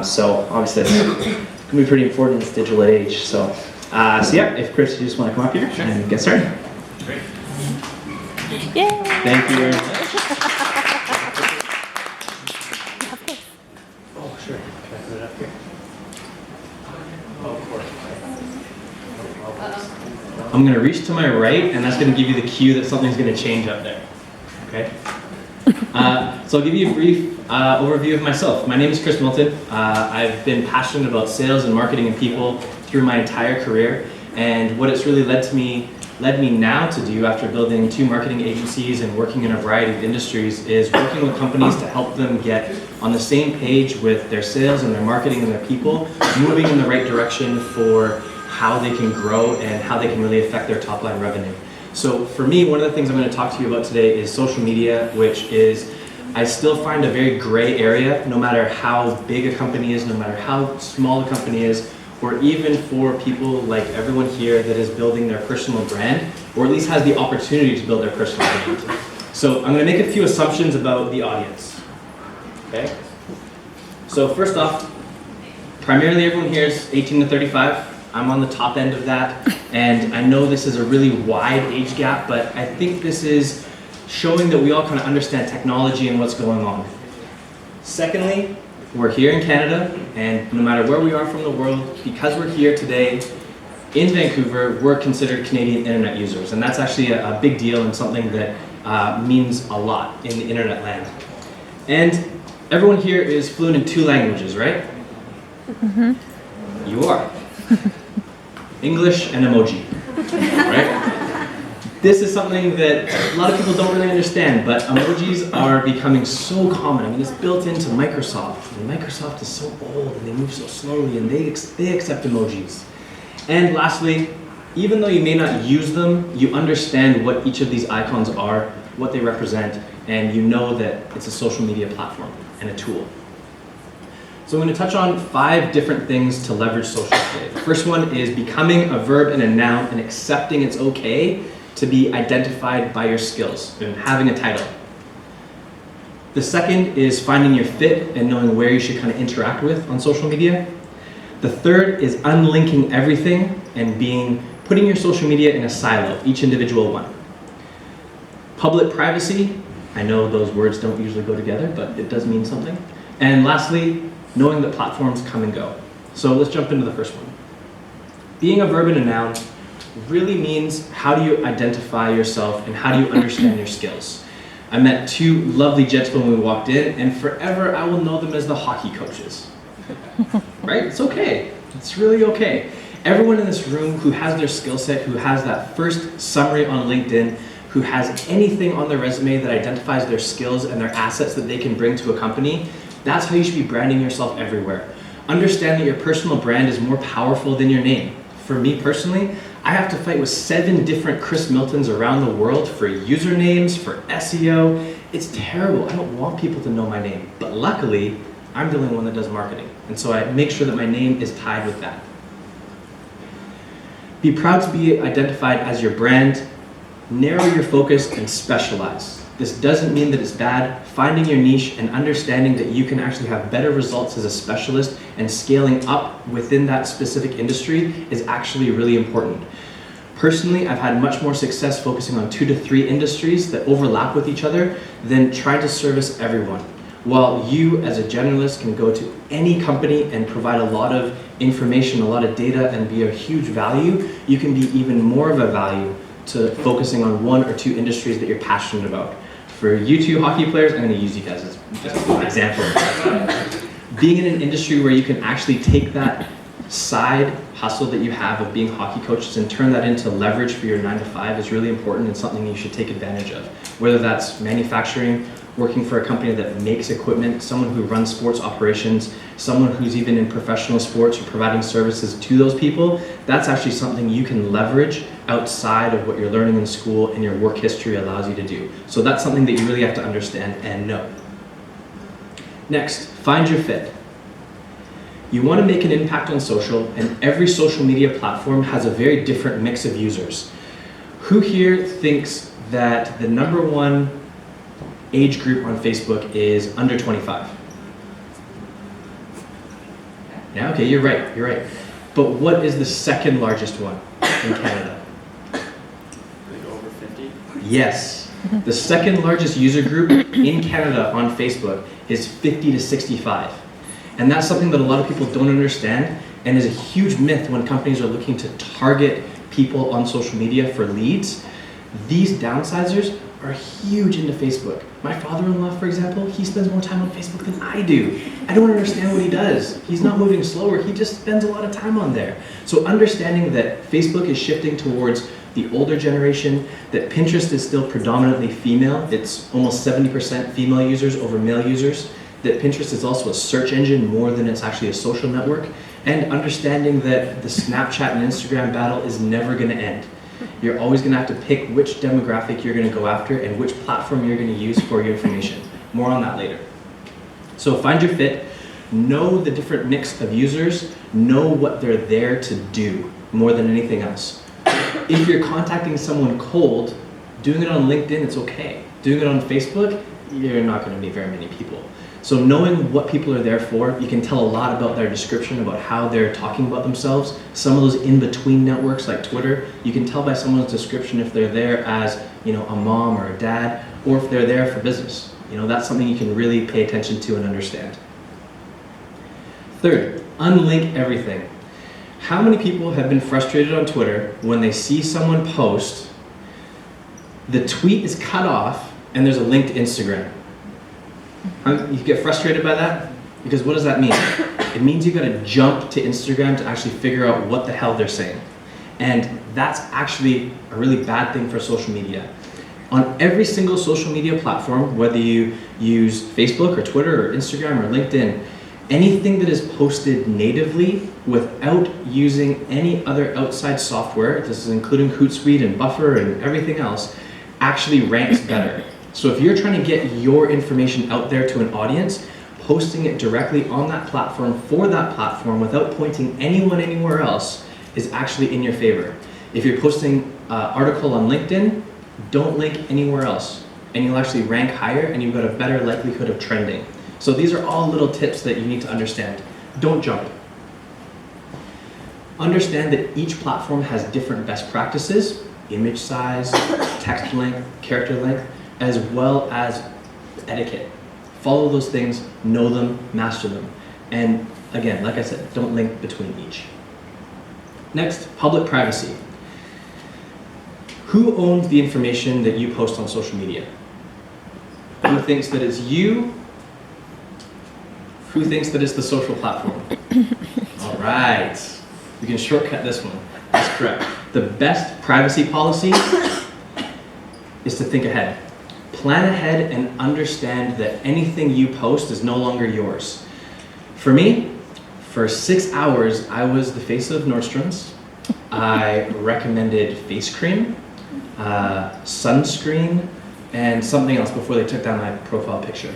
So obviously it's going to be pretty important in this digital age. So yeah, if Chris, you just want to come up here and get started. Great. Yay! Thank you very much. Oh, sure. Can I put it up here? Oh, of course. I'm going to reach to my right, and that's going to give you the cue that something's going to change up there. Okay? So I'll give you a brief overview of myself. My name is Chris Milton. I've been passionate about sales and marketing and people through my entire career, and what it's really led me now to do after building 2 marketing agencies and working in a variety of industries is working with companies to help them get on the same page with their sales and their marketing and their people, moving in the right direction for how they can grow and how they can really affect their top line revenue. So for me, one of the things I'm going to talk to you about today is social media, which is, I still find a very gray area, no matter how big a company is, no matter how small a company is, or even for people like everyone here that is building their personal brand, or at least has the opportunity to build their personal brand. So I'm going to make a few assumptions about the audience. Okay? So first off, primarily everyone here is 18 to 35. I'm on the top end of that, and I know this is a really wide age gap, but I think this is showing that we all kind of understand technology and what's going on. Secondly, we're here in Canada, and no matter where we are from the world, because we're here today in Vancouver, we're considered Canadian internet users, and that's actually a big deal and something that means a lot in the internet land. And everyone here is fluent in 2 languages, right? Mm-hmm. You are. English and emoji, right? This is something that a lot of people don't really understand, but emojis are becoming so common. I mean, it's built into Microsoft, and Microsoft is so old, and they move so slowly, and they accept emojis. And lastly, even though you may not use them, you understand what each of these icons are, what they represent, and you know that it's a social media platform and a tool. So I'm going to touch on 5 different things to leverage social today. The first one is becoming a verb and a noun and accepting it's okay to be identified by your skills and having a title. The second is finding your fit and knowing where you should kind of interact with on social media. The third is unlinking everything and putting your social media in a silo, each individual one. Public privacy, I know those words don't usually go together, but it does mean something. And lastly, knowing that platforms come and go. So let's jump into the first one. Being a verb and a noun really means how do you identify yourself and how do you understand your skills. I met 2 lovely gentlemen when we walked in, and forever I will know them as the hockey coaches. Right? It's okay. It's really okay. Everyone in this room who has their skill set, who has that first summary on LinkedIn, who has anything on their resume that identifies their skills and their assets that they can bring to a company, that's how you should be branding yourself everywhere. Understand that your personal brand is more powerful than your name. For me personally, I have to fight with 7 different Chris Miltons around the world for usernames, for SEO. It's terrible. I don't want people to know my name. But luckily, I'm the only one that does marketing. And so I make sure that my name is tied with that. Be proud to be identified as your brand. Narrow your focus and specialize. This doesn't mean that it's bad. Finding your niche and understanding that you can actually have better results as a specialist and scaling up within that specific industry is actually really important. Personally, I've had much more success focusing on 2 to 3 industries that overlap with each other than trying to service everyone. While you as a generalist can go to any company and provide a lot of information, a lot of data, and be a huge value, you can be even more of a value to focusing on 1 or 2 industries that you're passionate about. For you 2 hockey players, I'm going to use you guys as just an example. Being in an industry where you can actually take that side hustle that you have of being hockey coaches and turn that into leverage for your 9 to 5 is really important and something you should take advantage of. Whether that's manufacturing, working for a company that makes equipment, someone who runs sports operations, someone who's even in professional sports or providing services to those people, that's actually something you can leverage outside of what you're learning in school and your work history allows you to do. So that's something that you really have to understand and know. Next, find your fit. You want to make an impact on social, and every social media platform has a very different mix of users. Who here thinks that the #1 age group on Facebook is under 25? Yeah, okay, you're right, you're right. But what is the second largest one in Canada? Like over 50? Yes. The second largest user group in Canada on Facebook is 50 to 65. And that's something that a lot of people don't understand and is a huge myth when companies are looking to target people on social media for leads. These downsizers are huge into Facebook. My father-in-law, for example, he spends more time on Facebook than I do. I don't understand what he does. He's not moving slower, he just spends a lot of time on there. So understanding that Facebook is shifting towards the older generation, that Pinterest is still predominantly female, it's almost 70% female users over male users, that Pinterest is also a search engine more than it's actually a social network, and understanding that the Snapchat and Instagram battle is never gonna end. You're always gonna have to pick which demographic you're gonna go after and which platform you're gonna use for your information. More on that later. So find your fit, know the different mix of users, know what they're there to do more than anything else. If you're contacting someone cold, doing it on LinkedIn, it's okay. Doing it on Facebook, you're not gonna meet very many people. So knowing what people are there for, you can tell a lot about their description, about how they're talking about themselves. Some of those in-between networks like Twitter, you can tell by someone's description if they're there as, a mom or a dad, or if they're there for business. That's something you can really pay attention to and understand. Third, unlink everything. How many people have been frustrated on Twitter when they see someone post, the tweet is cut off, and there's a link to Instagram? You get frustrated by that? Because what does that mean? It means you gotta jump to Instagram to actually figure out what the hell they're saying. And that's actually a really bad thing for social media. On every single social media platform, whether you use Facebook or Twitter or Instagram or LinkedIn, anything that is posted natively without using any other outside software, this is including Hootsuite and Buffer and everything else, actually ranks better. So if you're trying to get your information out there to an audience, posting it directly on that platform for that platform without pointing anyone anywhere else is actually in your favor. If you're posting an article on LinkedIn, don't link anywhere else, and you'll actually rank higher and you've got a better likelihood of trending. So these are all little tips that you need to understand. Don't jump. Understand that each platform has different best practices, image size, text length, character length, as well as etiquette. Follow those things, know them, master them. And again, like I said, don't link between each. Next, public privacy. Who owns the information that you post on social media? Who thinks that it's you? Who thinks that it's the social platform? All right, we can shortcut this one. That's correct. The best privacy policy is to think ahead. Plan ahead and understand that anything you post is no longer yours. For me, for 6 hours, I was the face of Nordstrom's. I recommended face cream, sunscreen, and something else before they took down my profile picture.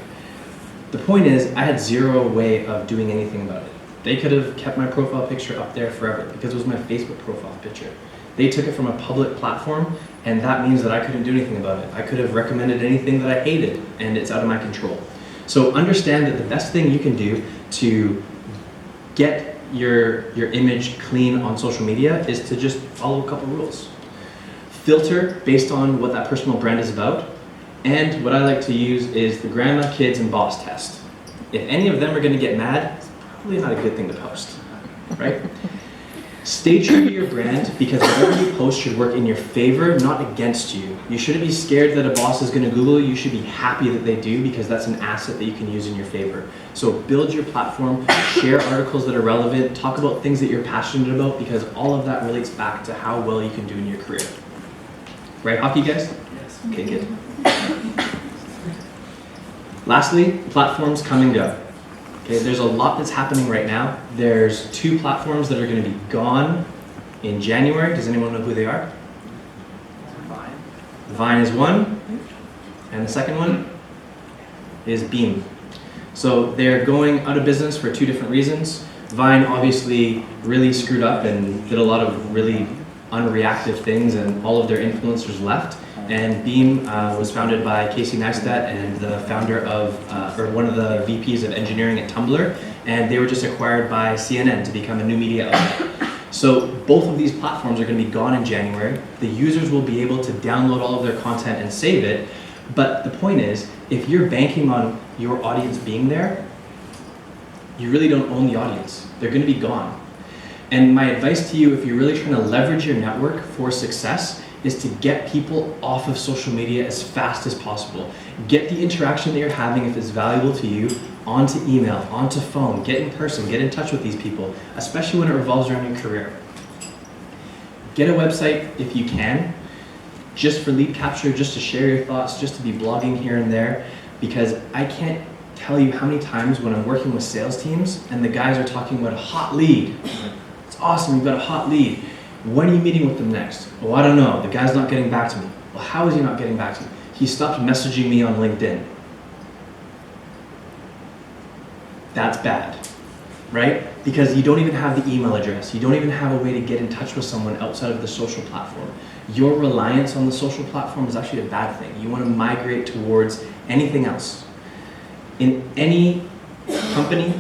The point is, I had zero way of doing anything about it. They could have kept my profile picture up there forever because it was my Facebook profile picture. They took it from a public platform, and that means that I couldn't do anything about it. I could have recommended anything that I hated, and it's out of my control. So understand that the best thing you can do to get your image clean on social media is to just follow a couple rules. Filter based on what that personal brand is about, and what I like to use is the grandma, kids, and boss test. If any of them are gonna get mad, it's probably not a good thing to post, right? Stay true to your brand because whatever you post should work in your favor, not against you. You shouldn't be scared that a boss is gonna Google you. You should be happy that they do because that's an asset that you can use in your favor. So build your platform, share articles that are relevant, talk about things that you're passionate about because all of that relates back to how well you can do in your career. Right, hockey guys? Yes. Okay, good. Lastly, platforms come and go. Okay, there's a lot that's happening right now. There's 2 platforms that are going to be gone in January. Does anyone know who they are? Vine. Vine is one, and the second one is Beam. So they're going out of business for 2 different reasons. Vine obviously really screwed up and did a lot of really unreactive things, and all of their influencers left. And Beam was founded by Casey Neistat and the founder of, or one of the VPs of engineering at Tumblr. and they were just acquired by CNN to become a new media outlet. So both of these platforms are going to be gone in January. The users will be able to download all of their content and save it. But the point is, if you're banking on your audience being there, you really don't own the audience. They're going to be gone. And my advice to you, if you're really trying to leverage your network for success, is to get people off of social media as fast as possible. Get the interaction that you're having, if it's valuable to you, onto email, onto phone, get in person, get in touch with these people, especially when it revolves around your career. Get a website if you can, just for lead capture, just to share your thoughts, just to be blogging here and there, because I can't tell you how many times when I'm working with sales teams and the guys are talking about a hot lead. It's awesome, we've got a hot lead. When are you meeting with them next? Oh, I don't know, the guy's not getting back to me. Well, how is he not getting back to me? He stopped messaging me on LinkedIn. That's bad, right? Because you don't even have the email address. You don't even have a way to get in touch with someone outside of the social platform. Your reliance on the social platform is actually a bad thing. You want to migrate towards anything else. In any company,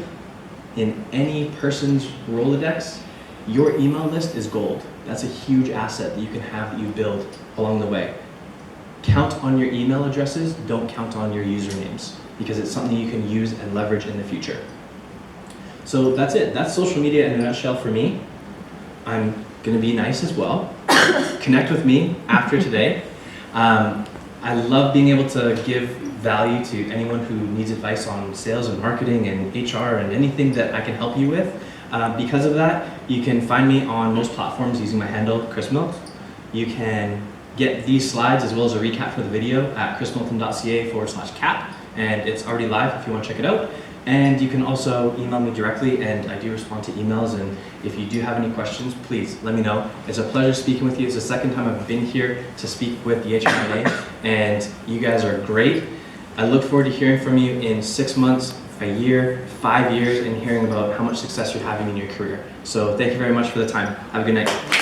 in any person's Rolodex, your email list is gold. That's a huge asset that you can have that you build along the way. Count on your email addresses, don't count on your usernames, because it's something you can use and leverage in the future. So that's it. That's social media in a nutshell for me. I'm gonna be nice as well. Connect with me after today. I love being able to give value to anyone who needs advice on sales and marketing and HR and anything that I can help you with. Because of that, you can find me on most platforms using my handle, Chris Milt. You can get these slides as well as a recap for the video at chrismilton.ca/cap, and it's already live if you want to check it out. And you can also email me directly, and I do respond to emails, and if you do have any questions, please let me know. It's a pleasure speaking with you. It's the second time I've been here to speak with the HRNA, and you guys are great. I look forward to hearing from you in 6 months, a year, 5 years, and hearing about how much success you're having in your career. So thank you very much for the time. Have a good night.